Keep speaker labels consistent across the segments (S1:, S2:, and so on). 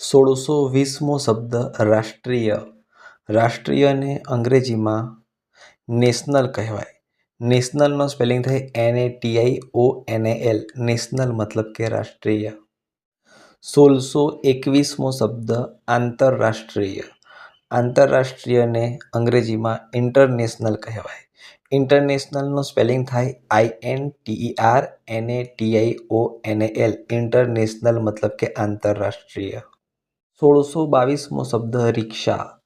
S1: 1620મો શબ્દ રાષ્ટ્રીય. રાષ્ટ્રીયને અંગ્રેજીમાં નેશનલ કહેવાય. નેશનલનો સ્પેલિંગ થાય NATIONAL. નેશનલ મતલબ કે રાષ્ટ્રીય. 1621મો શબ્દ આંતરરાષ્ટ્રીય. આંતરરાષ્ટ્રીયને અંગ્રેજીમાં ઇન્ટરનેશનલ કહેવાય. ઇન્ટરનેશનલનો સ્પેલિંગ થાય INTERNATIONAL. ઇન્ટરનેશનલ મતલબ કે આંતરરાષ્ટ્રીય. 1622મો શબ્દ રિક્ષા.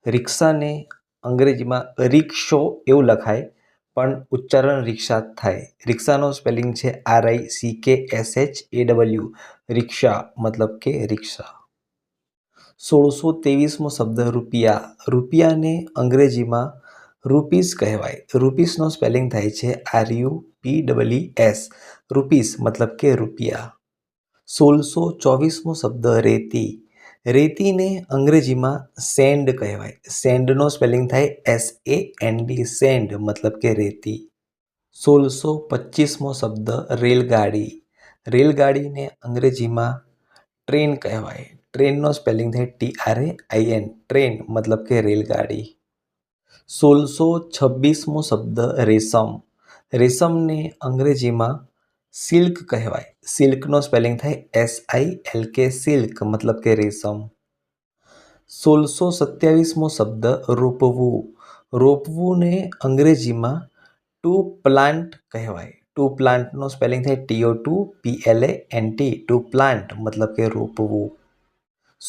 S1: રિક્ષાને અંગ્રેજીમાં રિક્ષો એવું લખાય પણ ઉચ્ચારણ રિક્ષા જ થાય. રિક્ષાનો સ્પેલિંગ છે RICKSHAW. રિક્ષા મતલબ કે રિક્ષા. 1623મો શબ્દ રૂપિયા. રૂપિયાને અંગ્રેજીમાં રૂપીસ કહેવાય. રૂપીસનો સ્પેલિંગ થાય છે RUPEES. રૂપીસ મતલબ કે રૂપિયા. 1624મો શબ્દ રેતી. રેતીને અંગ્રેજીમાં સેન્ડ કહેવાય. સેન્ડનો સ્પેલિંગ થાય SAND. સેન્ડ મતલબ કે રેતી. 1625મો શબ્દ રેલગાડી. રેલગાડીને અંગ્રેજીમાં ટ્રેન કહેવાય. ટ્રેનનો સ્પેલિંગ થાય TRAIN. ટ્રેન મતલબ કે રેલગાડી. 1626મો શબ્દ રેશમ. રેશમને અંગ્રેજીમાં સિલ્ક કહેવાય. સિલ્કનો સ્પેલિંગ થાય SILK. સિલ્ક મતલબ કે રેશમ. 1627મો શબ્દ રોપવું. રોપવુંને અંગ્રેજીમાં ટુ પ્લાન્ટ કહેવાય. ટુ પ્લાન્ટનો સ્પેલિંગ થાય TO2PLANT. ટુ પ્લાન્ટ મતલબ કે રોપવું.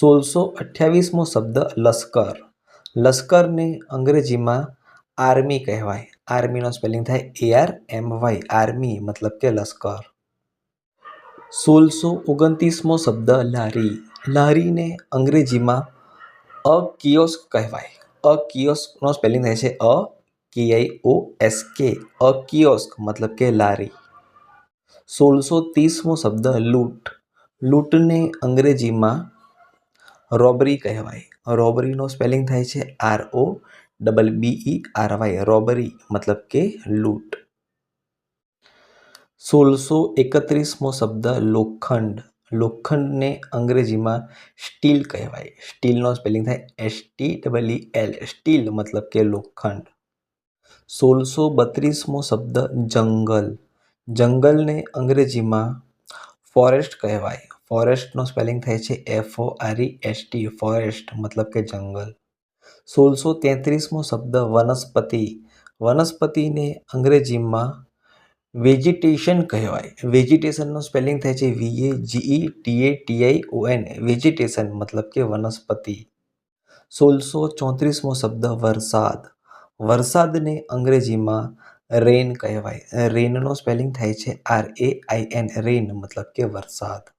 S1: 1628મો શબ્દ લશ્કર. લશ્કરને અંગ્રેજીમાં આર્મી કહેવાય. આર્મીનો સ્પેલિંગ થાય ARMY. આર્મી મતલબ કે લશ્કર. 1629મો શબ્દ લારી. લારીને અંગ્રેજીમાં અ કિયોસ્ક કહેવાય. અ કિયોસ્કનો સ્પેલિંગ થાય છે KIOSK. અ કિયોસ્ક મતલબ કે લારી. 1630મો શબ્દ લૂંટ. લૂંટને અંગ્રેજીમાં રોબરી કહેવાય. રોબરીનો સ્પેલિંગ થાય છે ROBBERY. રોબરી મતલબ કે લૂંટ. 1631મો શબ્દ લોખંડ. લોખંડને અંગ્રેજીમાં સ્ટીલ કહેવાય. સ્ટીલનો સ્પેલિંગ થાય STEEL. સ્ટીલ મતલબ કે લોખંડ. 1632મો શબ્દ જંગલ. જંગલને અંગ્રેજીમાં ફોરેસ્ટ કહેવાય. ફોરેસ્ટનો સ્પેલિંગ થાય છે FOREST. ફોરેસ્ટ મતલબ કે જંગલ. 1633મો શબ્દ વનસ્પતિ. વનસ્પતિને અંગ્રેજીમાં વેજીટેશન કહેવાય. વેજીટેશનનો સ્પેલિંગ થાય છે VAGETATION. વેજીટેશન મતલબ કે વનસ્પતિ. 1634મો શબ્દ વરસાદ. વરસાદને અંગ્રેજીમાં રેન કહેવાય. રેનનો સ્પેલિંગ થાય છે RAIN. રેન મતલબ કે વરસાદ.